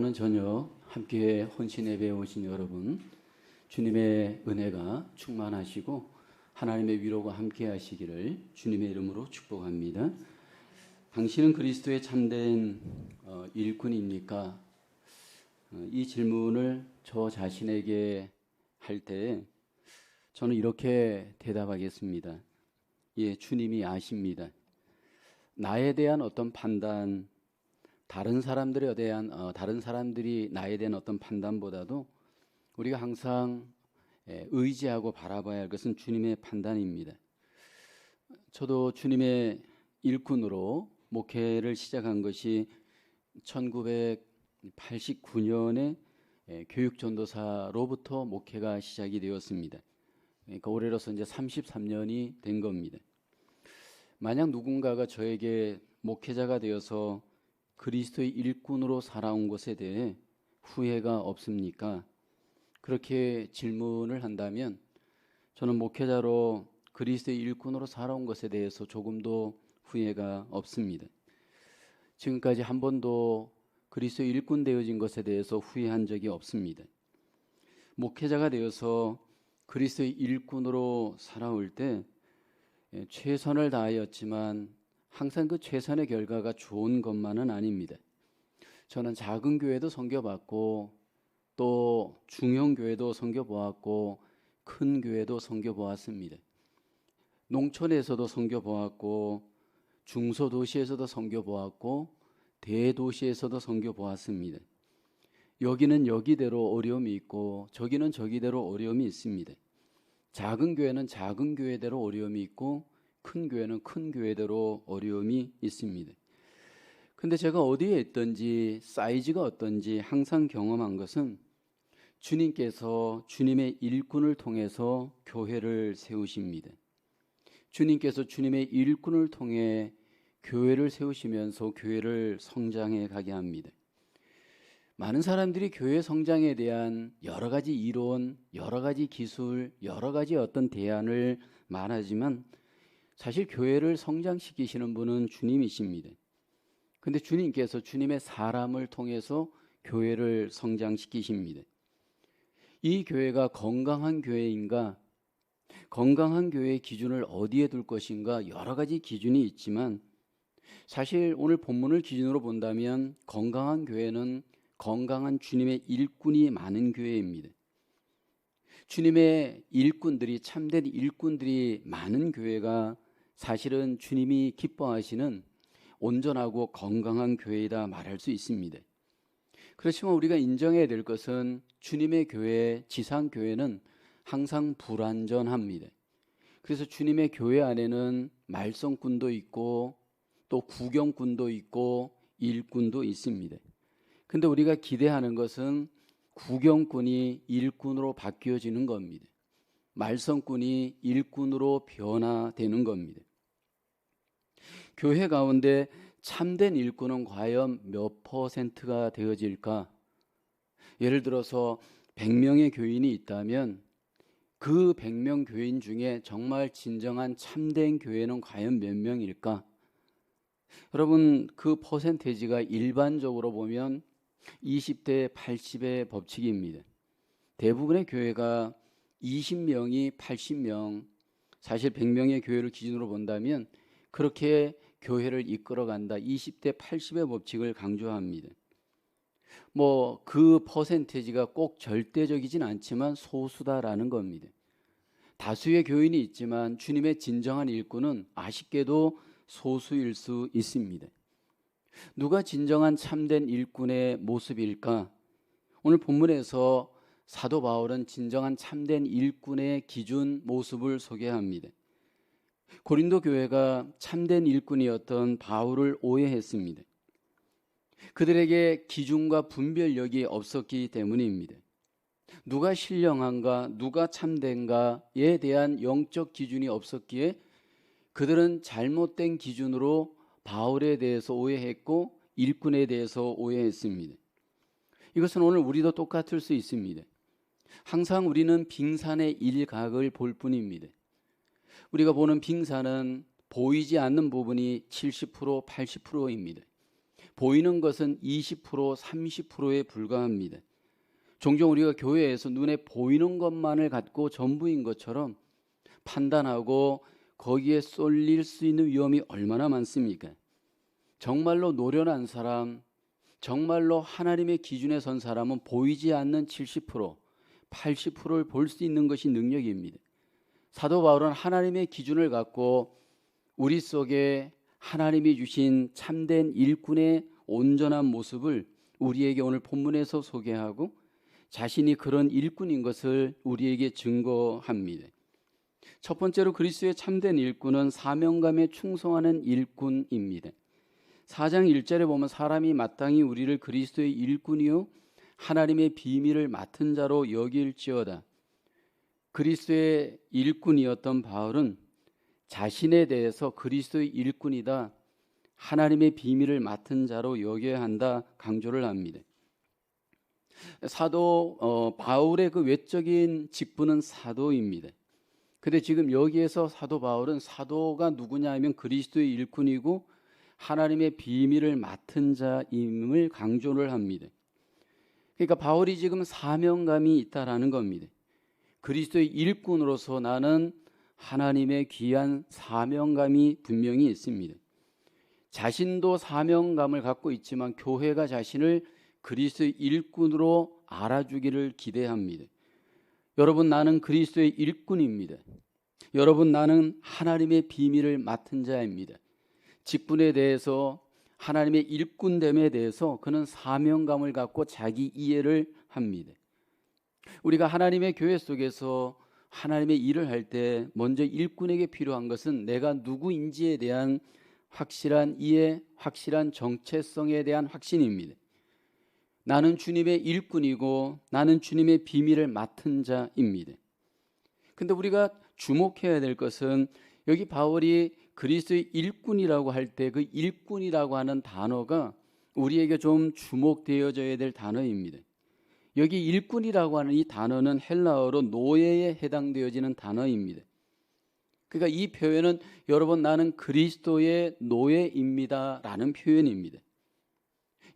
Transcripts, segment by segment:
사랑하는 저녁 함께 헌신 예배에 오신 여러분, 주님의 은혜가 충만하시고 하나님의 위로가 함께 하시기를 주님의 이름으로 축복합니다. 당신은 그리스도의 참된 일꾼입니까? 이 질문을 저 자신에게 할 때 저는 이렇게 대답하겠습니다. 예, 주님이 아십니다. 나에 대한 어떤 판단, 다른 사람들이 나에 대한 어떤 판단보다도 우리가 항상 의지하고 바라봐야 할 것은 주님의 판단입니다. 저도 주님의 일꾼으로 목회를 시작한 것이 1989년에 교육전도사로부터 목회가 시작이 되었습니다. 그러니까 올해로서 이제 33년이 된 겁니다. 만약 누군가가 저에게 목회자가 되어서 그리스도의 일꾼으로 살아온 것에 대해 후회가 없습니까? 그렇게 질문을 한다면 저는 목회자로 그리스도의 일꾼으로 살아온 것에 대해서 조금도 후회가 없습니다. 지금까지 한 번도 그리스도의 일꾼 되어진 것에 대해서 후회한 적이 없습니다. 목회자가 되어서 그리스도의 일꾼으로 살아올 때 최선을 다하였지만 항상 그 최선의 결과가 좋은 것만은 아닙니다. 저는 작은 교회도 섬겨봤고 또 중형 교회도 섬겨보았고 큰 교회도 섬겨보았습니다. 농촌에서도 섬겨보았고 중소도시에서도 섬겨보았고 대도시에서도 섬겨보았습니다. 여기는 여기대로 어려움이 있고 저기는 저기대로 어려움이 있습니다. 작은 교회는 작은 교회대로 어려움이 있고 큰 교회는 큰 교회대로 어려움이 있습니다. 근데 제가 어디에 있든지 사이즈가 어떤지 항상 경험한 것은 주님께서 주님의 일꾼을 통해서 교회를 세우십니다. 주님께서 주님의 일꾼을 통해 교회를 세우시면서 교회를 성장해 가게 합니다. 많은 사람들이 교회 성장에 대한 여러 가지 이론, 여러 가지 기술, 여러 가지 어떤 대안을 말하지만 사실 교회를 성장시키시는 분은 주님이십니다. 근데 주님께서 주님의 사람을 통해서 교회를 성장시키십니다. 이 교회가 건강한 교회인가, 건강한 교회의 기준을 어디에 둘 것인가 여러 가지 기준이 있지만 사실 오늘 본문을 기준으로 본다면 건강한 교회는 건강한 주님의 일꾼이 많은 교회입니다. 주님의 일꾼들이, 참된 일꾼들이 많은 교회가 사실은 주님이 기뻐하시는 온전하고 건강한 교회이다 말할 수 있습니다. 그렇지만 우리가 인정해야 될 것은 주님의 교회, 지상교회는 항상 불완전합니다. 그래서 주님의 교회 안에는 말썽꾼도 있고 또 구경꾼도 있고 일꾼도 있습니다. 근데 우리가 기대하는 것은 구경꾼이 일꾼으로 바뀌어지는 겁니다. 말썽꾼이 일꾼으로 변화되는 겁니다. 교회 가운데 참된 일꾼은 과연 몇 퍼센트가 되어질까? 예를 들어서 100명의 교인이 있다면 그 100명 교인 중에 정말 진정한 참된 교회는 과연 몇 명일까? 여러분, 그 퍼센테이지가 일반적으로 보면 20대 80의 법칙입니다. 대부분의 교회가 20명이 80명, 사실 100명의 교회를 기준으로 본다면 그렇게 교회를 이끌어간다. 20대 80의 법칙을 강조합니다. 그 퍼센테이지가 꼭 절대적이진 않지만 소수다라는 겁니다. 다수의 교인이 있지만 주님의 진정한 일꾼은 아쉽게도 소수일 수 있습니다. 누가 진정한 참된 일꾼의 모습일까? 오늘 본문에서 사도 바울은 진정한 참된 일꾼의 기준 모습을 소개합니다. 고린도 교회가 참된 일꾼이었던 바울을 오해했습니다. 그들에게 기준과 분별력이 없었기 때문입니다. 누가 신령한가, 누가 참된가에 대한 영적 기준이 없었기에 그들은 잘못된 기준으로 바울에 대해서 오해했고 일꾼에 대해서 오해했습니다. 이것은 오늘 우리도 똑같을 수 있습니다. 항상 우리는 빙산의 일각을 볼 뿐입니다. 우리가 보는 빙산은 보이지 않는 부분이 70%, 80%입니다. 보이는 것은 20%, 30%에 불과합니다. 종종 우리가 교회에서 눈에 보이는 것만을 갖고 전부인 것처럼 판단하고 거기에 쏠릴 수 있는 위험이 얼마나 많습니까? 정말로 노련한 사람, 정말로 하나님의 기준에 선 사람은 보이지 않는 70%, 80%를 볼 수 있는 것이 능력입니다. 사도 바울은 하나님의 기준을 갖고 우리 속에 하나님이 주신 참된 일꾼의 온전한 모습을 우리에게 오늘 본문에서 소개하고 자신이 그런 일꾼인 것을 우리에게 증거합니다. 첫 번째로 그리스도의 참된 일꾼은 사명감에 충성하는 일꾼입니다. 4장 1절에 보면 사람이 마땅히 우리를 그리스도의 일꾼이요 하나님의 비밀을 맡은 자로 여길지어다. 그리스도의 일꾼이었던 바울은 자신에 대해서 그리스도의 일꾼이다, 하나님의 비밀을 맡은 자로 여겨야 한다 강조를 합니다. 사도 바울의 그 외적인 직분은 사도입니다. 근데 지금 여기에서 사도 바울은 사도가 누구냐 하면 그리스도의 일꾼이고 하나님의 비밀을 맡은 자임을 강조를 합니다. 그러니까 바울이 지금 사명감이 있다라는 겁니다. 그리스도의 일꾼으로서 나는 하나님의 귀한 사명감이 분명히 있습니다. 자신도 사명감을 갖고 있지만 교회가 자신을 그리스도의 일꾼으로 알아주기를 기대합니다. 여러분, 나는 그리스도의 일꾼입니다. 여러분, 나는 하나님의 비밀을 맡은 자입니다. 직분에 대해서, 하나님의 일꾼됨에 대해서 그는 사명감을 갖고 자기 이해를 합니다. 우리가 하나님의 교회 속에서 하나님의 일을 할 때 먼저 일꾼에게 필요한 것은 내가 누구인지에 대한 확실한 이해, 확실한 정체성에 대한 확신입니다. 나는 주님의 일꾼이고 나는 주님의 비밀을 맡은 자입니다. 근데 우리가 주목해야 될 것은 여기 바울이 그리스도의 일꾼이라고 할 때 그 일꾼이라고 하는 단어가 우리에게 좀 주목되어져야 될 단어입니다. 여기 일꾼이라고 하는 이 단어는 헬라어로 노예에 해당되어지는 단어입니다. 그러니까 이 표현은 여러분 나는 그리스도의 노예입니다 라는 표현입니다.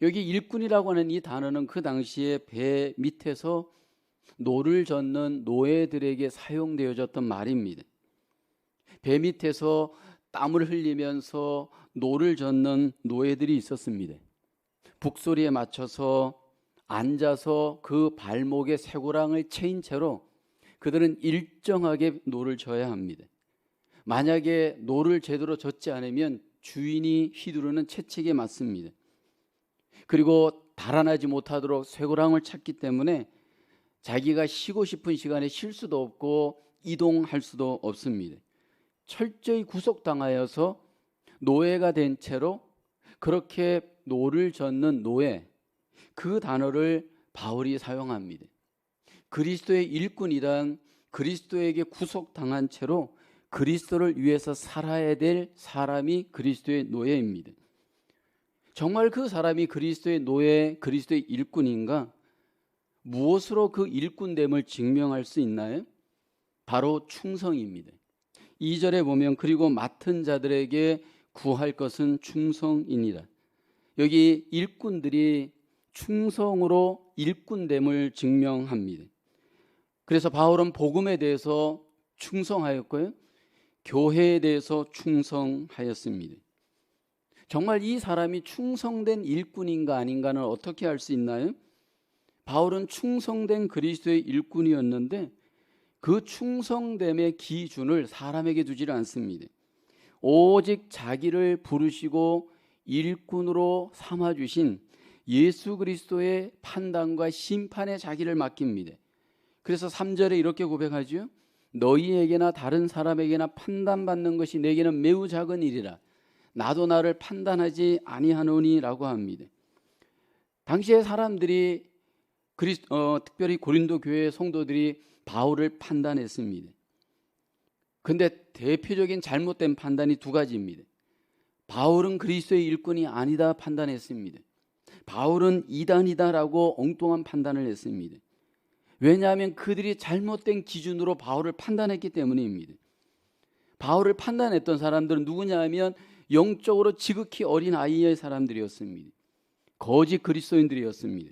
여기 일꾼이라고 하는 이 단어는 그 당시에 배 밑에서 노를 젓는 노예들에게 사용되어졌던 말입니다. 배 밑에서 땀을 흘리면서 노를 젓는 노예들이 있었습니다. 북소리에 맞춰서 앉아서 그 발목에 쇠고랑을 채인 채로 그들은 일정하게 노를 져야 합니다. 만약에 노를 제대로 젓지 않으면 주인이 휘두르는 채찍에 맞습니다. 그리고 달아나지 못하도록 쇠고랑을 찼기 때문에 자기가 쉬고 싶은 시간에 쉴 수도 없고 이동할 수도 없습니다. 철저히 구속당하여서 노예가 된 채로 그렇게 노를 젓는 노예, 그 단어를 바울이 사용합니다. 그리스도의 일꾼이란 그리스도에게 구속당한 채로 그리스도를 위해서 살아야 될 사람이 그리스도의 노예입니다. 정말 그 사람이 그리스도의 노예, 그리스도의 일꾼인가? 무엇으로 그 일꾼됨을 증명할 수 있나요? 바로 충성입니다. 2절에 보면 그리고 맡은 자들에게 구할 것은 충성이니라. 여기 일꾼들이 충성으로 일꾼됨을 증명합니다. 그래서 바울은 복음에 대해서 충성하였고요, 교회에 대해서 충성하였습니다. 정말 이 사람이 충성된 일꾼인가 아닌가는 어떻게 알 수 있나요? 바울은 충성된 그리스도의 일꾼이었는데 그 충성됨의 기준을 사람에게 두지를 않습니다. 오직 자기를 부르시고 일꾼으로 삼아주신 예수 그리스도의 판단과 심판에 자기를 맡깁니다. 그래서 3절에 이렇게 고백하죠. 너희에게나 다른 사람에게나 판단받는 것이 내게는 매우 작은 일이라. 나도 나를 판단하지 아니하노니 라고 합니다. 당시에 사람들이 특별히 고린도 교회 성도들이 바울을 판단했습니다. 근데 대표적인 잘못된 판단이 두 가지입니다. 바울은 그리스도의 일꾼이 아니다 판단했습니다. 바울은 이단이다라고 엉뚱한 판단을 했습니다. 왜냐하면 그들이 잘못된 기준으로 바울을 판단했기 때문입니다. 바울을 판단했던 사람들은 누구냐 하면 영적으로 지극히 어린 아이의 사람들이었습니다. 거짓 그리스도인들이었습니다.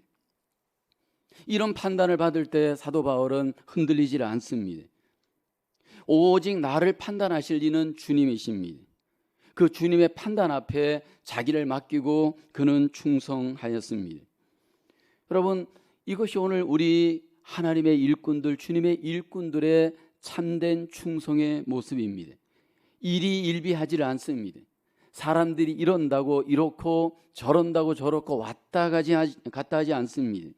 이런 판단을 받을 때 사도 바울은 흔들리지 않습니다. 오직 나를 판단하실 이는 주님이십니다. 그 주님의 판단 앞에 자기를 맡기고 그는 충성하였습니다. 여러분, 이것이 오늘 우리 하나님의 일꾼들, 주님의 일꾼들의 참된 충성의 모습입니다. 일희일비하지 않습니다. 사람들이 이런다고 이렇고 저런다고 저렇고 왔다 갔다 하지 않습니다.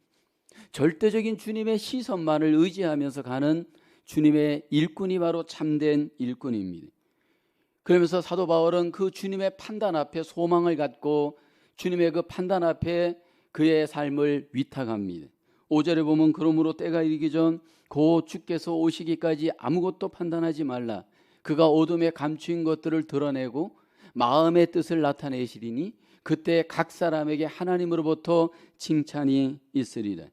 절대적인 주님의 시선만을 의지하면서 가는 주님의 일꾼이 바로 참된 일꾼입니다. 그러면서 사도 바울은 그 주님의 판단 앞에 소망을 갖고 주님의 그 판단 앞에 그의 삶을 위탁합니다. 5절에 보면 그러므로 때가 이르기 전 곧 주께서 오시기까지 아무것도 판단하지 말라. 그가 어둠에 감추인 것들을 드러내고 마음의 뜻을 나타내시리니 그때 각 사람에게 하나님으로부터 칭찬이 있으리라.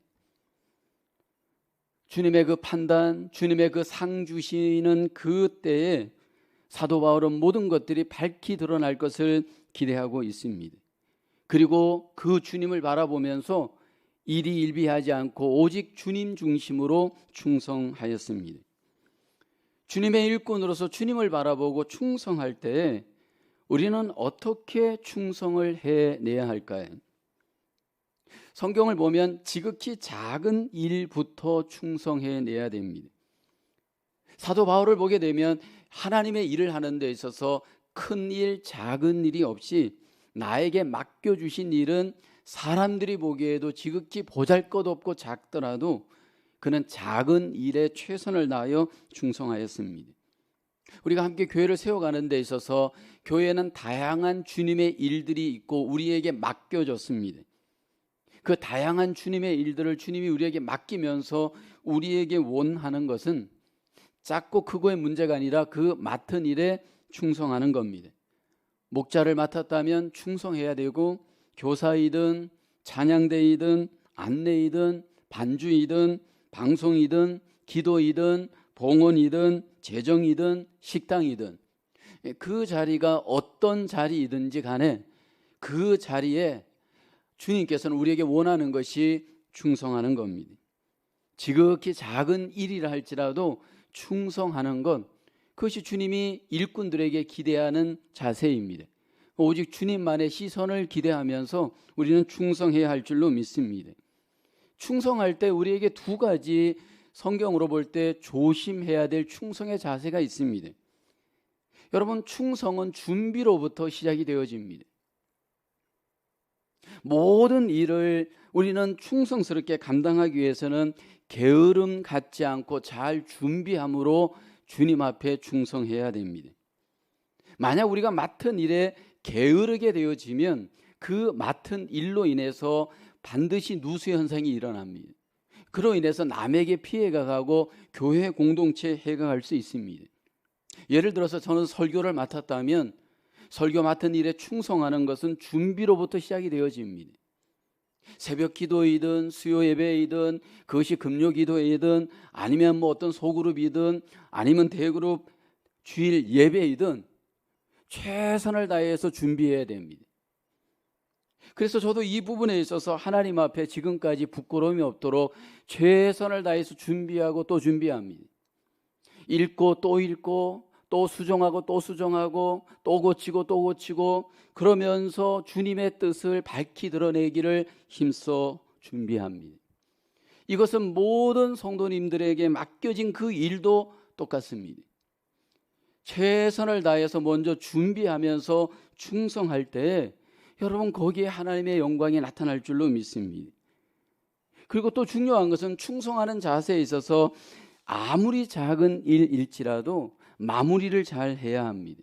주님의 그 판단, 주님의 그 상 주시는 그때에 사도 바울은 모든 것들이 밝히 드러날 것을 기대하고 있습니다. 그리고 그 주님을 바라보면서 일희일비하지 않고 오직 주님 중심으로 충성하였습니다. 주님의 일꾼으로서 주님을 바라보고 충성할 때 우리는 어떻게 충성을 해내야 할까요? 성경을 보면 지극히 작은 일부터 충성해내야 됩니다. 사도 바울을 보게 되면 하나님의 일을 하는 데 있어서 큰 일, 작은 일이 없이 나에게 맡겨주신 일은 사람들이 보기에도 지극히 보잘것없고 작더라도 그는 작은 일에 최선을 다하여 충성하였습니다. 우리가 함께 교회를 세워가는 데 있어서 교회는 다양한 주님의 일들이 있고 우리에게 맡겨졌습니다. 그 다양한 주님의 일들을 주님이 우리에게 맡기면서 우리에게 원하는 것은 작고 크고의 문제가 아니라 그 맡은 일에 충성하는 겁니다. 목자를 맡았다면 충성해야 되고 교사이든 찬양대이든 안내이든 반주이든 방송이든 기도이든 봉헌이든 재정이든 식당이든 그 자리가 어떤 자리이든지 간에 그 자리에 주님께서는 우리에게 원하는 것이 충성하는 겁니다. 지극히 작은 일이라 할지라도 충성하는 것, 그것이 주님이 일꾼들에게 기대하는 자세입니다. 오직 주님만의 시선을 기대하면서 우리는 충성해야 할 줄로 믿습니다. 충성할 때 우리에게 두 가지 성경으로 볼 때 조심해야 될 충성의 자세가 있습니다. 여러분, 충성은 준비로부터 시작이 되어집니다. 모든 일을 우리는 충성스럽게 감당하기 위해서는 게으름 갖지 않고 잘 준비함으로 주님 앞에 충성해야 됩니다. 만약 우리가 맡은 일에 게으르게 되어지면 그 맡은 일로 인해서 반드시 누수 현상이 일어납니다. 그로 인해서 남에게 피해가 가고 교회 공동체에 해가 갈 수 있습니다. 예를 들어서 저는 설교를 맡았다면 설교 맡은 일에 충성하는 것은 준비로부터 시작이 되어집니다. 새벽 기도이든 수요 예배이든 그것이 금요 기도이든 아니면 뭐 어떤 소그룹이든 아니면 대그룹 주일 예배이든 최선을 다해서 준비해야 됩니다. 그래서 저도 이 부분에 있어서 하나님 앞에 지금까지 부끄러움이 없도록 최선을 다해서 준비하고 또 준비합니다. 읽고 또 읽고 또 수정하고 또 수정하고 또 고치고 또 고치고 그러면서 주님의 뜻을 밝히 드러내기를 힘써 준비합니다. 이것은 모든 성도님들에게 맡겨진 그 일도 똑같습니다. 최선을 다해서 먼저 준비하면서 충성할 때 여러분 거기에 하나님의 영광이 나타날 줄로 믿습니다. 그리고 또 중요한 것은 충성하는 자세에 있어서 아무리 작은 일일지라도 마무리를 잘 해야 합니다.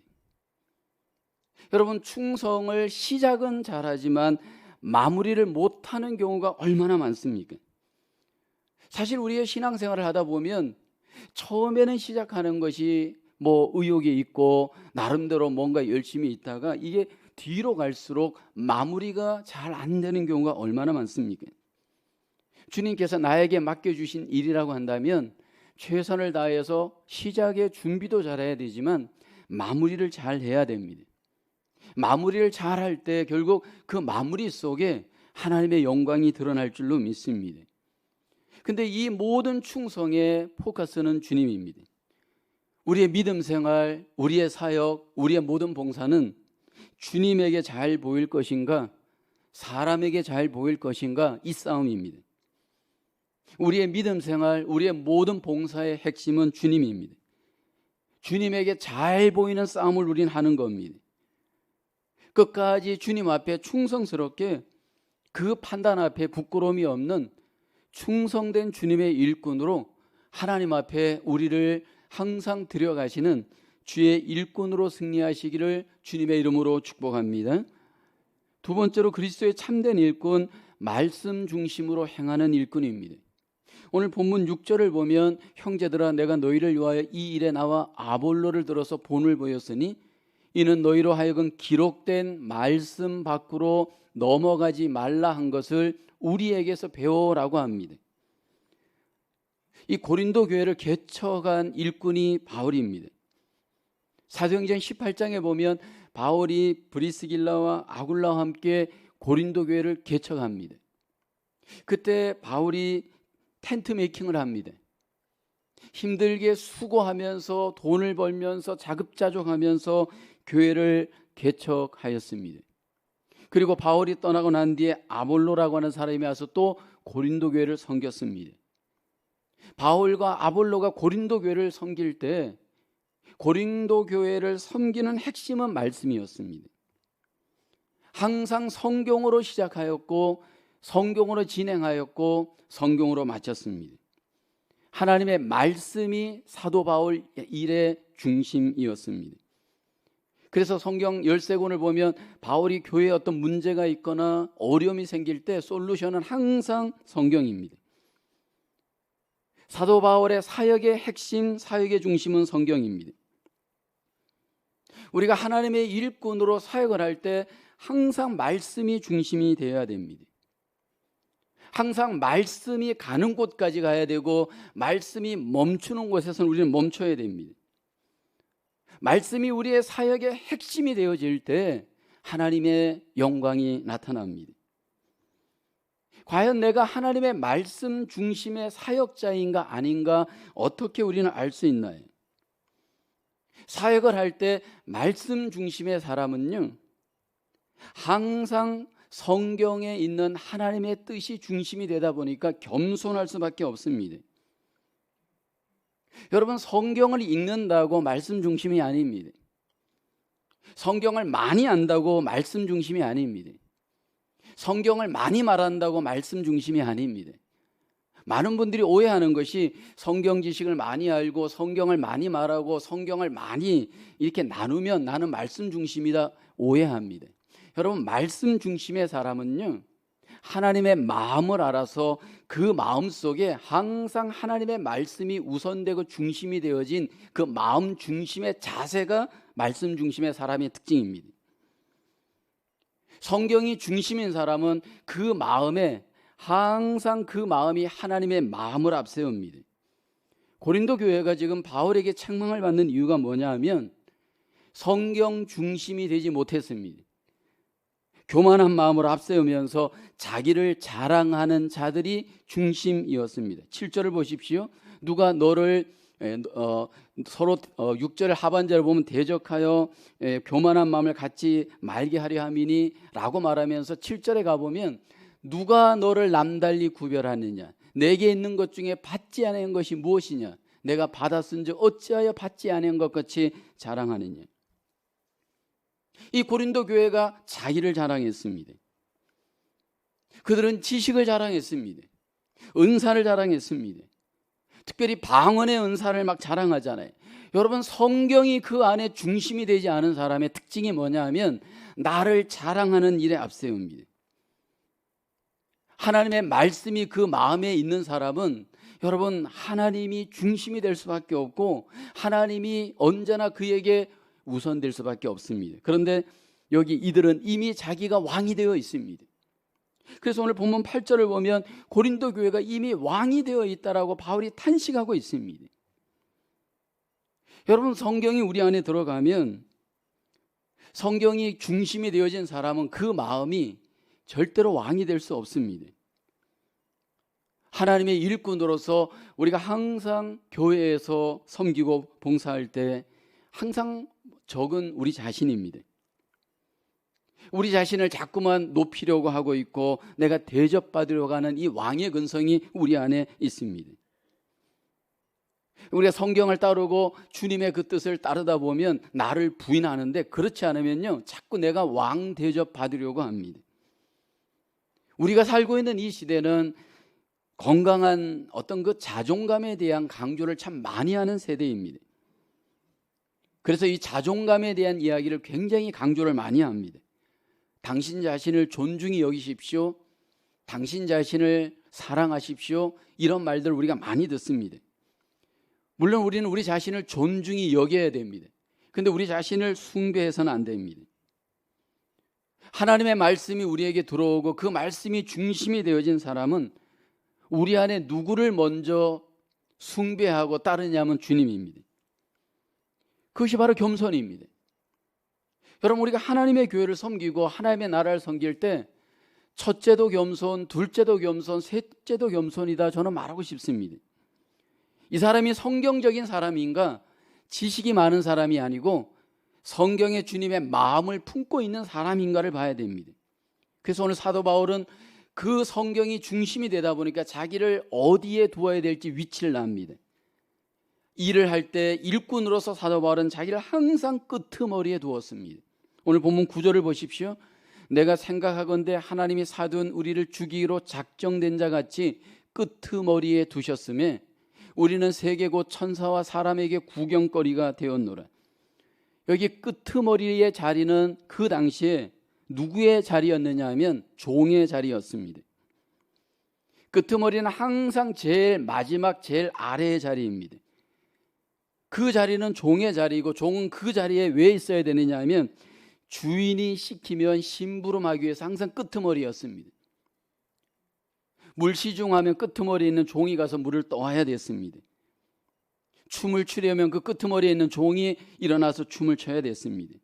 여러분, 충성을 시작은 잘하지만 마무리를 못하는 경우가 얼마나 많습니까? 사실 우리의 신앙생활을 하다 보면 처음에는 시작하는 것이 뭐 의욕이 있고 나름대로 뭔가 열심히 있다가 이게 뒤로 갈수록 마무리가 잘 안 되는 경우가 얼마나 많습니까? 주님께서 나에게 맡겨주신 일이라고 한다면 최선을 다해서 시작의 준비도 잘해야 되지만 마무리를 잘 해야 됩니다. 마무리를 잘 할 때 결국 그 마무리 속에 하나님의 영광이 드러날 줄로 믿습니다. 근데 이 모든 충성의 포커스는 주님입니다. 우리의 믿음 생활, 우리의 사역, 우리의 모든 봉사는 주님에게 잘 보일 것인가, 사람에게 잘 보일 것인가, 이 싸움입니다. 우리의 믿음 생활, 우리의 모든 봉사의 핵심은 주님입니다. 주님에게 잘 보이는 싸움을 우리는 하는 겁니다. 끝까지 주님 앞에 충성스럽게 그 판단 앞에 부끄러움이 없는 충성된 주님의 일꾼으로 하나님 앞에 우리를 항상 들여가시는 주의 일꾼으로 승리하시기를 주님의 이름으로 축복합니다. 두 번째로 그리스도의 참된 일꾼, 말씀 중심으로 행하는 일꾼입니다. 오늘 본문 6절을 보면 형제들아 내가 너희를 위하여 이 일에 나와 아볼로를 들어서 본을 보였으니 이는 너희로 하여금 기록된 말씀 밖으로 넘어가지 말라 한 것을 우리에게서 배워라고 합니다. 이 고린도 교회를 개척한 일꾼이 바울입니다. 사도행전 18장에 보면 바울이 브리스길라와 아굴라와 함께 고린도 교회를 개척합니다. 그때 바울이 텐트 메이킹을 합니다. 힘들게 수고하면서 돈을 벌면서 자급자족하면서 교회를 개척하였습니다. 그리고 바울이 떠나고 난 뒤에 아볼로라고 하는 사람이 와서 또 고린도 교회를 섬겼습니다. 바울과 아볼로가 고린도 교회를 섬길 때 고린도 교회를 섬기는 핵심은 말씀이었습니다. 항상 성경으로 시작하였고 성경으로 진행하였고 성경으로 마쳤습니다. 하나님의 말씀이 사도 바울 일의 중심이었습니다. 그래서 성경 13권을 보면 바울이 교회에 어떤 문제가 있거나 어려움이 생길 때 솔루션은 항상 성경입니다. 사도 바울의 사역의 핵심, 사역의 중심은 성경입니다. 우리가 하나님의 일꾼으로 사역을 할 때 항상 말씀이 중심이 되어야 됩니다. 항상 말씀이 가는 곳까지 가야 되고 말씀이 멈추는 곳에서는 우리는 멈춰야 됩니다. 말씀이 우리의 사역의 핵심이 되어질 때 하나님의 영광이 나타납니다. 과연 내가 하나님의 말씀 중심의 사역자인가 아닌가 어떻게 우리는 알 수 있나요? 사역을 할 때 말씀 중심의 사람은요, 항상 성경에 있는 하나님의 뜻이 중심이 되다 보니까 겸손할 수밖에 없습니다. 여러분, 성경을 읽는다고 말씀 중심이 아닙니다. 성경을 많이 안다고 말씀 중심이 아닙니다. 성경을 많이 말한다고 말씀 중심이 아닙니다. 많은 분들이 오해하는 것이 성경 지식을 많이 알고 성경을 많이 말하고 성경을 많이 이렇게 나누면 나는 말씀 중심이다 오해합니다. 여러분, 말씀 중심의 사람은요, 하나님의 마음을 알아서 그 마음 속에 항상 하나님의 말씀이 우선되고 중심이 되어진 그 마음 중심의 자세가 말씀 중심의 사람의 특징입니다. 성경이 중심인 사람은 그 마음에 항상 그 마음이 하나님의 마음을 앞세웁니다. 고린도 교회가 지금 바울에게 책망을 받는 이유가 뭐냐 하면 성경 중심이 되지 못했습니다. 교만한 마음으로 앞세우면서 자기를 자랑하는 자들이 중심이었습니다. 7절을 보십시오. 누가 너를 서로 6절 하반절을 보면 대적하여 교만한 마음을 갖지 말게 하려 함이니 라고 말하면서 7절에 가보면 누가 너를 남달리 구별하느냐, 내게 있는 것 중에 받지 않은 것이 무엇이냐, 내가 받았은즉 어찌하여 받지 않은 것 같이 자랑하느냐. 이 고린도 교회가 자기를 자랑했습니다. 그들은 지식을 자랑했습니다. 은사를 자랑했습니다. 특별히 방언의 은사를 막 자랑하잖아요. 여러분, 성경이 그 안에 중심이 되지 않은 사람의 특징이 뭐냐 하면 나를 자랑하는 일에 앞세웁니다. 하나님의 말씀이 그 마음에 있는 사람은 여러분, 하나님이 중심이 될 수밖에 없고 하나님이 언제나 그에게 우선될 수밖에 없습니다. 그런데 여기 이들은 이미 자기가 왕이 되어 있습니다. 그래서 오늘 본문 8절을 보면 고린도 교회가 이미 왕이 되어 있다라고 바울이 탄식하고 있습니다. 여러분, 성경이 우리 안에 들어가면 성경이 중심이 되어진 사람은 그 마음이 절대로 왕이 될 수 없습니다. 하나님의 일꾼으로서 우리가 항상 교회에서 섬기고 봉사할 때 항상 적은 우리 자신입니다. 우리 자신을 자꾸만 높이려고 하고 있고 내가 대접받으려고 하는 이 왕의 근성이 우리 안에 있습니다. 우리가 성경을 따르고 주님의 그 뜻을 따르다 보면 나를 부인하는데, 그렇지 않으면요 자꾸 내가 왕 대접받으려고 합니다. 우리가 살고 있는 이 시대는 건강한 어떤 그 자존감에 대한 강조를 참 많이 하는 세대입니다. 그래서 이 자존감에 대한 이야기를 굉장히 강조를 많이 합니다. 당신 자신을 존중히 여기십시오. 당신 자신을 사랑하십시오. 이런 말들 우리가 많이 듣습니다. 물론 우리는 우리 자신을 존중히 여겨야 됩니다. 그런데 우리 자신을 숭배해서는 안 됩니다. 하나님의 말씀이 우리에게 들어오고 그 말씀이 중심이 되어진 사람은 우리 안에 누구를 먼저 숭배하고 따르냐면 주님입니다. 그것이 바로 겸손입니다. 여러분, 우리가 하나님의 교회를 섬기고 하나님의 나라를 섬길 때 첫째도 겸손, 둘째도 겸손, 셋째도 겸손이다 저는 말하고 싶습니다. 이 사람이 성경적인 사람인가, 지식이 많은 사람이 아니고 성경의 주님의 마음을 품고 있는 사람인가를 봐야 됩니다. 그래서 오늘 사도 바울은 그 성경이 중심이 되다 보니까 자기를 어디에 두어야 될지 위치를 납니다. 일을 할 때 일꾼으로서 사도 바울은 자기를 항상 끄트머리에 두었습니다. 오늘 본문 9절을 보십시오. 내가 생각하건대 하나님이 사둔 우리를 죽이기로 작정된 자 같이 끄트머리에 두셨음에 우리는 세계 곧 천사와 사람에게 구경거리가 되었노라. 여기 끄트머리의 자리는 그 당시에 누구의 자리였느냐 하면 종의 자리였습니다. 끄트머리는 항상 제일 마지막 제일 아래의 자리입니다. 그 자리는 종의 자리이고 종은 그 자리에 왜 있어야 되느냐 하면 주인이 시키면 심부름하기 위해서 항상 끄트머리였습니다. 물시중하면 끄트머리에 있는 종이 가서 물을 떠와야 됐습니다. 춤을 추려면 그 끄트머리에 있는 종이 일어나서 춤을 춰야 됐습니다.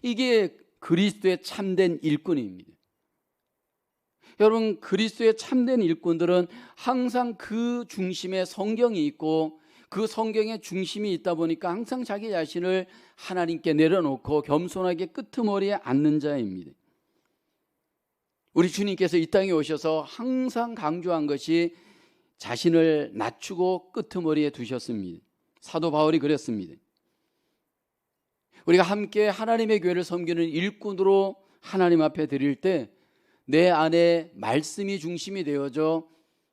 이게 그리스도의 참된 일꾼입니다. 여러분, 그리스도의 참된 일꾼들은 항상 그 중심에 성경이 있고 그 성경의 중심이 있다 보니까 항상 자기 자신을 하나님께 내려놓고 겸손하게 끄트머리에 앉는 자입니다. 우리 주님께서 이 땅에 오셔서 항상 강조한 것이 자신을 낮추고 끄트머리에 두셨습니다. 사도 바울이 그랬습니다. 우리가 함께 하나님의 교회를 섬기는 일꾼으로 하나님 앞에 드릴 때 내 안에 말씀이 중심이 되어져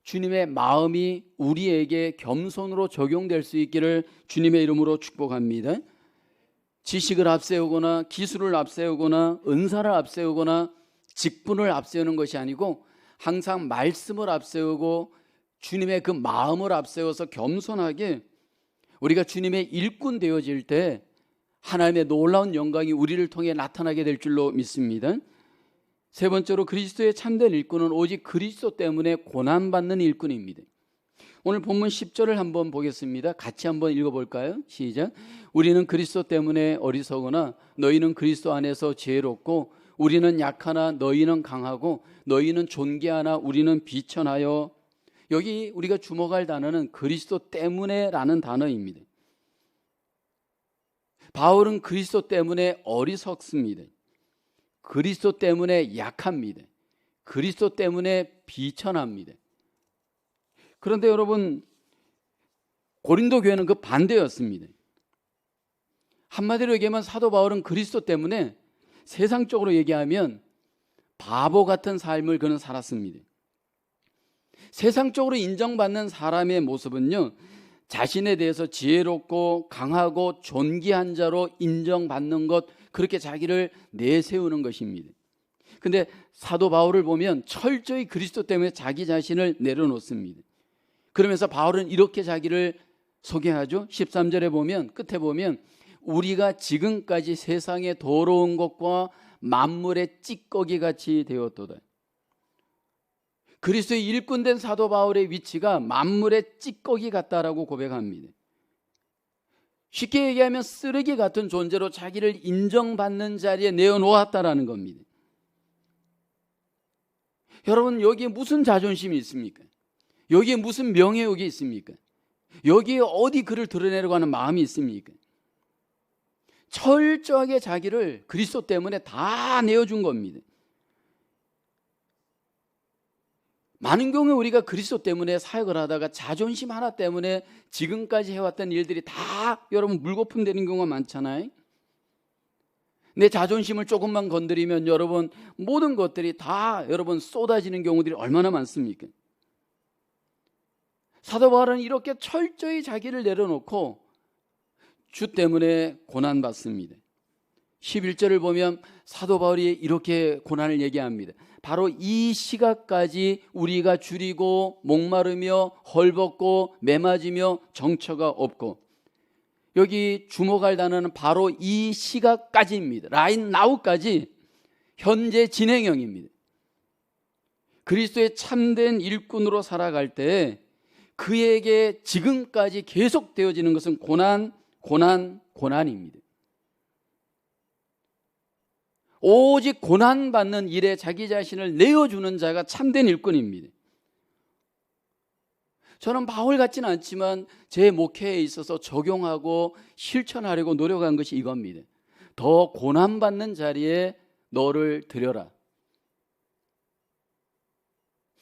주님의 마음이 우리에게 겸손으로 적용될 수 있기를 주님의 이름으로 축복합니다. 지식을 앞세우거나 기술을 앞세우거나 은사를 앞세우거나 직분을 앞세우는 것이 아니고 항상 말씀을 앞세우고 주님의 그 마음을 앞세워서 겸손하게 우리가 주님의 일꾼 되어질 때 하나님의 놀라운 영광이 우리를 통해 나타나게 될 줄로 믿습니다. 세 번째로 그리스도의 참된 일꾼은 오직 그리스도 때문에 고난받는 일꾼입니다. 오늘 본문 10절을 한번 보겠습니다. 같이 한번 읽어볼까요? 시작. 우리는 그리스도 때문에 어리석으나 너희는 그리스도 안에서 지혜롭고 우리는 약하나 너희는 강하고 너희는 존귀하나 우리는 비천하여. 여기 우리가 주목할 단어는 그리스도 때문에라는 단어입니다. 바울은 그리스도 때문에 어리석습니다. 그리스도 때문에 약합니다. 그리스도 때문에 비천합니다. 그런데 여러분, 고린도 교회는 그 반대였습니다. 한마디로 얘기하면 사도 바울은 그리스도 때문에 세상적으로 얘기하면 바보 같은 삶을 그는 살았습니다. 세상적으로 인정받는 사람의 모습은요, 자신에 대해서 지혜롭고 강하고 존귀한 자로 인정받는 것, 그렇게 자기를 내세우는 것입니다. 근데 사도 바울을 보면 철저히 그리스도 때문에 자기 자신을 내려놓습니다. 그러면서 바울은 이렇게 자기를 소개하죠. 13절에 보면, 끝에 보면 우리가 지금까지 세상의 더러운 것과 만물의 찌꺼기 같이 되었도다. 그리스도의 일꾼된 사도 바울의 위치가 만물의 찌꺼기 같다라고 고백합니다. 쉽게 얘기하면 쓰레기 같은 존재로 자기를 인정받는 자리에 내어놓았다라는 겁니다. 여러분, 여기에 무슨 자존심이 있습니까? 여기에 무슨 명예욕이 있습니까? 여기에 어디 그를 드러내려고 하는 마음이 있습니까? 철저하게 자기를 그리스도 때문에 다 내어준 겁니다. 많은 경우에 우리가 그리스도 때문에 사역을 하다가 자존심 하나 때문에 지금까지 해왔던 일들이 다 여러분 물거품 되는 경우가 많잖아요. 내 자존심을 조금만 건드리면 여러분 모든 것들이 다 여러분 쏟아지는 경우들이 얼마나 많습니까? 사도 바울은 이렇게 철저히 자기를 내려놓고 주 때문에 고난받습니다. 11절을 보면 사도 바울이 이렇게 고난을 얘기합니다. 바로 이 시각까지 우리가 줄이고 목마르며 헐벗고 매맞으며 정처가 없고, 여기 주목할 단어는 바로 이 시각까지입니다. right now까지 현재 진행형입니다. 그리스도의 참된 일꾼으로 살아갈 때 그에게 지금까지 계속되어지는 것은 고난입니다. 오직 고난받는 일에 자기 자신을 내어주는 자가 참된 일꾼입니다. 저는 바울 같지는 않지만 제 목회에 있어서 적용하고 실천하려고 노력한 것이 이겁니다. 더 고난받는 자리에 너를 들여라.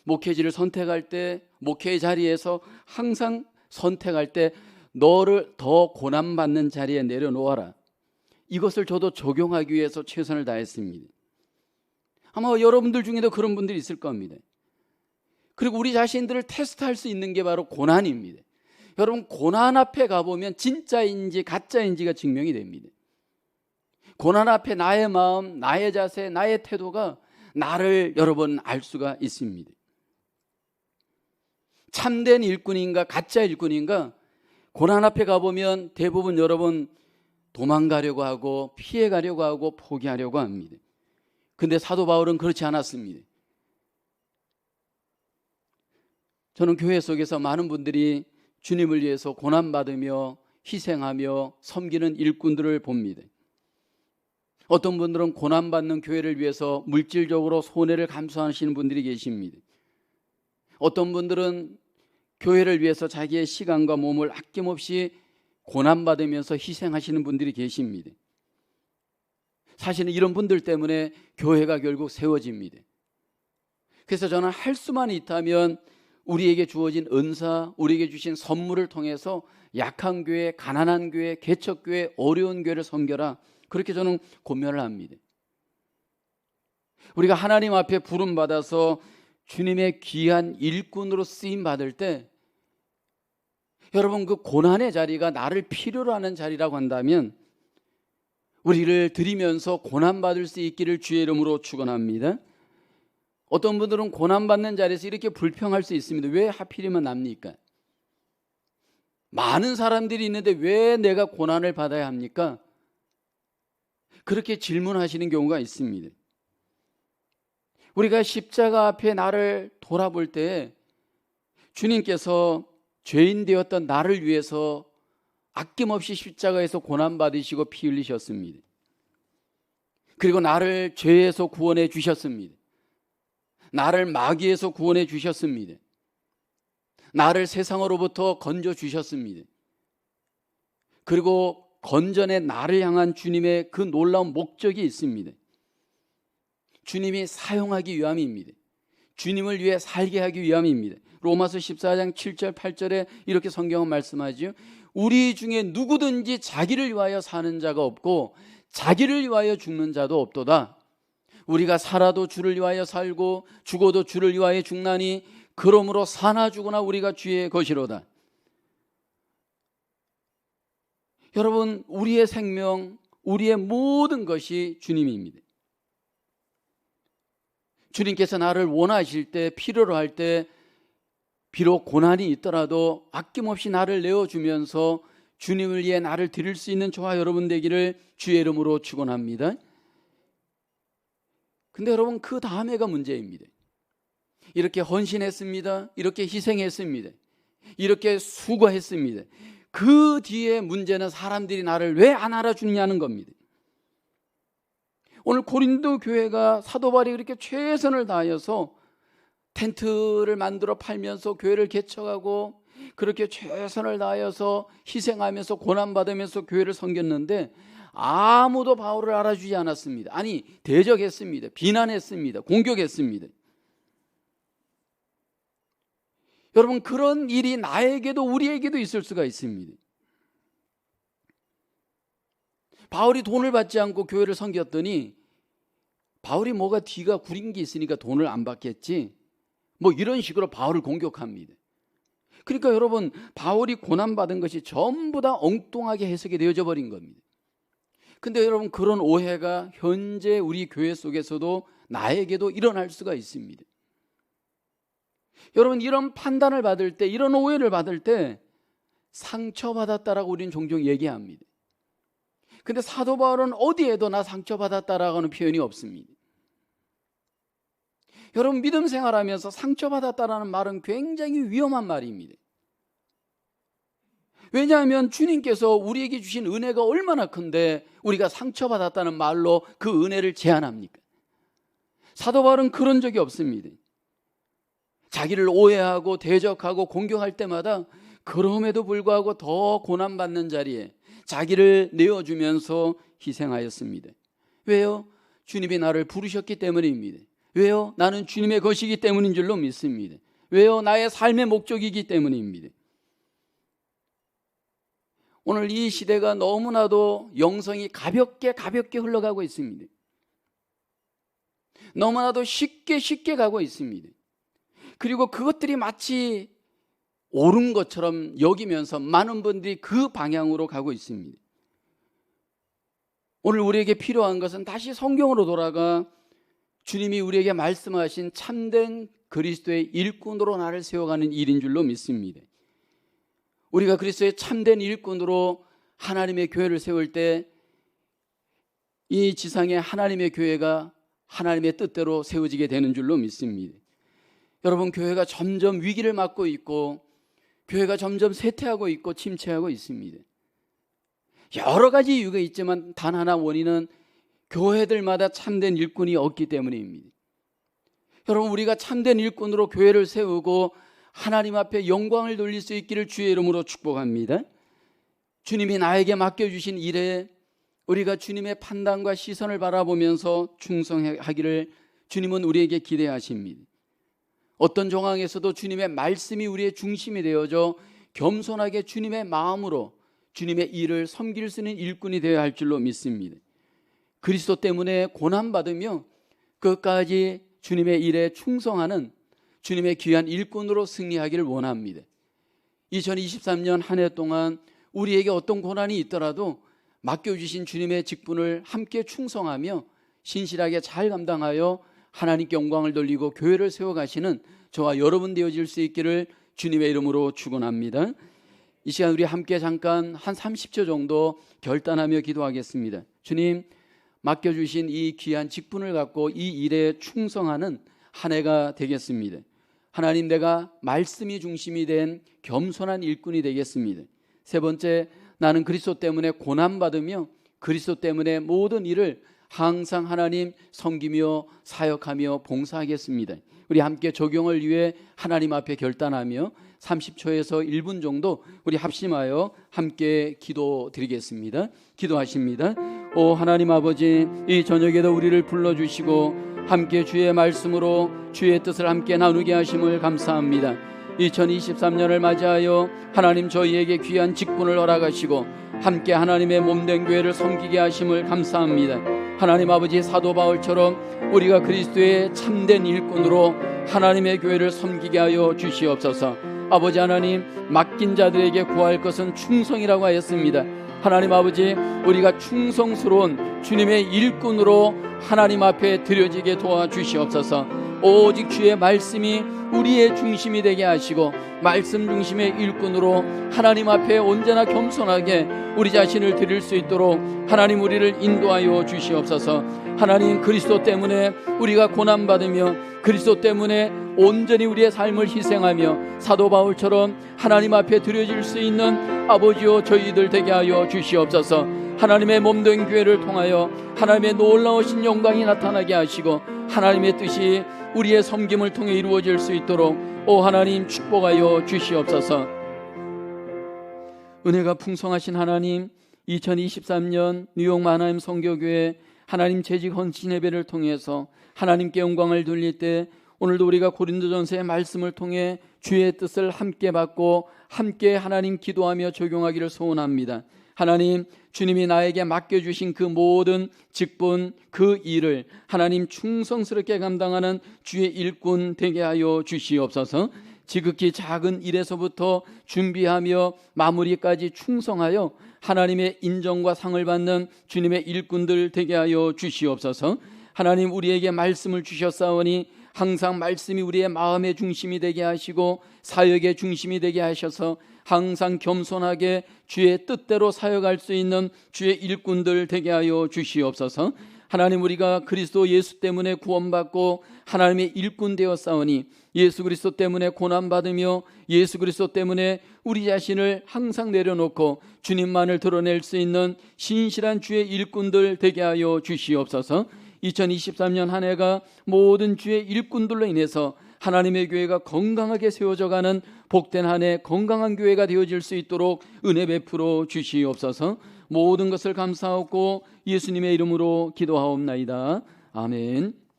목회지를 선택할 때, 목회의 자리에서 항상 선택할 때 너를 더 고난받는 자리에 내려놓아라. 이것을 저도 적용하기 위해서 최선을 다했습니다. 아마 여러분들 중에도 그런 분들이 있을 겁니다. 그리고 우리 자신들을 테스트할 수 있는 게 바로 고난입니다. 여러분, 고난 앞에 가보면 진짜인지 가짜인지가 증명이 됩니다. 고난 앞에 나의 마음, 나의 자세, 나의 태도가 나를 여러분 알 수가 있습니다. 참된 일꾼인가 가짜 일꾼인가, 고난 앞에 가보면 대부분 여러분 도망가려고 하고 피해가려고 하고 포기하려고 합니다. 근데 사도 바울은 그렇지 않았습니다. 저는 교회 속에서 많은 분들이 주님을 위해서 고난받으며 희생하며 섬기는 일꾼들을 봅니다. 어떤 분들은 고난받는 교회를 위해서 물질적으로 손해를 감수하시는 분들이 계십니다. 어떤 분들은 교회를 위해서 자기의 시간과 몸을 아낌없이 고난받으면서 희생하시는 분들이 계십니다. 사실은 이런 분들 때문에 교회가 결국 세워집니다. 그래서 저는 할 수만 있다면 우리에게 주어진 은사, 우리에게 주신 선물을 통해서 약한 교회, 가난한 교회, 개척교회, 어려운 교회를 섬겨라, 그렇게 저는 권면을 합니다. 우리가 하나님 앞에 부름받아서 주님의 귀한 일꾼으로 쓰임받을 때 여러분, 그 고난의 자리가 나를 필요로 하는 자리라고 한다면 우리를 드리면서 고난받을 수 있기를 주의 이름으로 축원합니다. 어떤 분들은 고난받는 자리에서 이렇게 불평할 수 있습니다. 왜 하필이면 납니까? 많은 사람들이 있는데 왜 내가 고난을 받아야 합니까? 그렇게 질문하시는 경우가 있습니다. 우리가 십자가 앞에 나를 돌아볼 때 주님께서 죄인 되었던 나를 위해서 아낌없이 십자가에서 고난받으시고 피 흘리셨습니다. 그리고 나를 죄에서 구원해 주셨습니다. 나를 마귀에서 구원해 주셨습니다. 나를 세상으로부터 건져 주셨습니다. 그리고 건전의 나를 향한 주님의 그 놀라운 목적이 있습니다. 주님이 사용하기 위함입니다. 주님을 위해 살게 하기 위함입니다. 로마서 14장 7절 8절에 이렇게 성경은 말씀하죠. 우리 중에 누구든지 자기를 위하여 사는 자가 없고 자기를 위하여 죽는 자도 없도다. 우리가 살아도 주를 위하여 살고 죽어도 주를 위하여 죽나니 그러므로 사나 죽으나 우리가 주의 것이로다. 여러분, 우리의 생명, 우리의 모든 것이 주님입니다. 주님께서 나를 원하실 때, 필요로 할 때 비록 고난이 있더라도 아낌없이 나를 내어주면서 주님을 위해 나를 드릴 수 있는 저와 여러분 되기를 주의 이름으로 축원합니다. 근데 여러분, 그 다음에가 문제입니다. 이렇게 헌신했습니다. 이렇게 희생했습니다. 이렇게 수고했습니다. 그 뒤에 문제는 사람들이 나를 왜 안 알아주느냐는 겁니다. 오늘 고린도 교회가 사도 바울이 그렇게 최선을 다하여서 텐트를 만들어 팔면서 교회를 개척하고 그렇게 최선을 다하여서 희생하면서 고난받으면서 교회를 섬겼는데 아무도 바울을 알아주지 않았습니다. 아니, 대적했습니다. 비난했습니다. 공격했습니다. 여러분, 그런 일이 나에게도 우리에게도 있을 수가 있습니다. 바울이 돈을 받지 않고 교회를 섬겼더니 바울이 뭐가 뒤가 구린 게 있으니까 돈을 안 받겠지, 뭐 이런 식으로 바울을 공격합니다. 그러니까 여러분, 바울이 고난받은 것이 전부 다 엉뚱하게 해석이 되어져 버린 겁니다. 근데 여러분, 그런 오해가 현재 우리 교회 속에서도 나에게도 일어날 수가 있습니다. 여러분, 이런 판단을 받을 때, 이런 오해를 받을 때 상처받았다라고 우리는 종종 얘기합니다. 근데 사도 바울은 어디에도 나 상처받았다라고 하는 표현이 없습니다. 여러분, 믿음 생활하면서 상처받았다라는 말은 굉장히 위험한 말입니다. 왜냐하면 주님께서 우리에게 주신 은혜가 얼마나 큰데 우리가 상처받았다는 말로 그 은혜를 제한합니까? 사도 바울은 그런 적이 없습니다. 자기를 오해하고 대적하고 공격할 때마다 그럼에도 불구하고 더 고난받는 자리에 자기를 내어주면서 희생하였습니다. 왜요? 주님이 나를 부르셨기 때문입니다. 왜요? 나는 주님의 것이기 때문인 줄로 믿습니다. 왜요? 나의 삶의 목적이기 때문입니다. 오늘 이 시대가 너무나도 영성이 가볍게 흘러가고 있습니다. 너무나도 쉽게 가고 있습니다. 그리고 그것들이 마치 옳은 것처럼 여기면서 많은 분들이 그 방향으로 가고 있습니다. 오늘 우리에게 필요한 것은 다시 성경으로 돌아가 주님이 우리에게 말씀하신 참된 그리스도의 일꾼으로 나를 세워가는 일인 줄로 믿습니다. 우리가 그리스도의 참된 일꾼으로 하나님의 교회를 세울 때 이 지상에 하나님의 교회가 하나님의 뜻대로 세워지게 되는 줄로 믿습니다. 여러분, 교회가 점점 위기를 맞고 있고 교회가 점점 쇠퇴하고 있고 침체하고 있습니다. 여러 가지 이유가 있지만 단 하나 원인은 교회들마다 참된 일꾼이 없기 때문입니다. 여러분, 우리가 참된 일꾼으로 교회를 세우고 하나님 앞에 영광을 돌릴 수 있기를 주의 이름으로 축복합니다. 주님이 나에게 맡겨주신 일에 우리가 주님의 판단과 시선을 바라보면서 충성하기를 주님은 우리에게 기대하십니다. 어떤 정황에서도 주님의 말씀이 우리의 중심이 되어져 겸손하게 주님의 마음으로 주님의 일을 섬길 수 있는 일꾼이 되어야 할 줄로 믿습니다. 그리스도 때문에 고난받으며 끝까지 주님의 일에 충성하는 주님의 귀한 일꾼으로 승리하기를 원합니다. 2023년 한 해 동안 우리에게 어떤 고난이 있더라도 맡겨주신 주님의 직분을 함께 충성하며 신실하게 잘 감당하여 하나님께 영광을 돌리고 교회를 세워가시는 저와 여러분 되어질 수 있기를 주님의 이름으로 축원합니다. 이 시간 우리 함께 잠깐 한 30초 정도 결단하며 기도하겠습니다. 주님, 맡겨주신 이 귀한 직분을 갖고 이 일에 충성하는 한 해가 되겠습니다. 하나님, 내가 말씀이 중심이 된 겸손한 일꾼이 되겠습니다. 세 번째, 나는 그리스도 때문에 고난받으며 그리스도 때문에 모든 일을 항상 하나님 섬기며 사역하며 봉사하겠습니다. 우리 함께 적용을 위해 하나님 앞에 결단하며 30초에서 1분 정도 우리 합심하여 함께 기도드리겠습니다. 기도하십니다. 오 하나님 아버지, 이 저녁에도 우리를 불러주시고 함께 주의 말씀으로 주의 뜻을 함께 나누게 하심을 감사합니다. 2023년을 맞이하여 하나님 저희에게 귀한 직분을 허락하시고 함께 하나님의 몸된 교회를 섬기게 하심을 감사합니다. 하나님 아버지, 사도 바울처럼 우리가 그리스도의 참된 일꾼으로 하나님의 교회를 섬기게 하여 주시옵소서. 아버지 하나님, 맡긴 자들에게 구할 것은 충성이라고 하였습니다. 하나님 아버지, 우리가 충성스러운 주님의 일꾼으로 하나님 앞에 드려지게 도와주시옵소서. 오직 주의 말씀이 우리의 중심이 되게 하시고 말씀 중심의 일꾼으로 하나님 앞에 언제나 겸손하게 우리 자신을 드릴 수 있도록 하나님 우리를 인도하여 주시옵소서. 하나님, 그리스도 때문에 우리가 고난받으며 그리스도 때문에 온전히 우리의 삶을 희생하며 사도 바울처럼 하나님 앞에 드려질 수 있는 아버지요 저희들 되게 하여 주시옵소서. 하나님의 몸된 교회를 통하여 하나님의 놀라우신 영광이 나타나게 하시고 하나님의 뜻이 우리의 섬김을 통해 이루어질 수 있도록 오 하나님 축복하여 주시옵소서. 은혜가 풍성하신 하나님, 2023년 뉴욕 마나임 선교교회 하나님 재직 헌신 예배를 통해서 하나님께 영광을 돌릴 때 오늘도 우리가 고린도전서의 말씀을 통해 주의 뜻을 함께 받고 함께 하나님 기도하며 적용하기를 소원합니다. 하나님, 주님이 나에게 맡겨주신 그 모든 직분, 그 일을 하나님 충성스럽게 감당하는 주의 일꾼 되게 하여 주시옵소서. 지극히 작은 일에서부터 준비하며 마무리까지 충성하여 하나님의 인정과 상을 받는 주님의 일꾼들 되게 하여 주시옵소서. 하나님, 우리에게 말씀을 주셨사오니 항상 말씀이 우리의 마음의 중심이 되게 하시고 사역의 중심이 되게 하셔서 항상 겸손하게 주의 뜻대로 사역할 수 있는 주의 일꾼들 되게 하여 주시옵소서. 하나님, 우리가 그리스도 예수 때문에 구원받고 하나님의 일꾼 되었사오니 예수 그리스도 때문에 고난받으며 예수 그리스도 때문에 우리 자신을 항상 내려놓고 주님만을 드러낼 수 있는 신실한 주의 일꾼들 되게 하여 주시옵소서. 2023년 한 해가 모든 주의 일꾼들로 인해서 하나님의 교회가 건강하게 세워져가는 복된 한 해 건강한 교회가 되어질 수 있도록 은혜 베풀어 주시옵소서. 모든 것을 감사하고 예수님의 이름으로 기도하옵나이다. 아멘.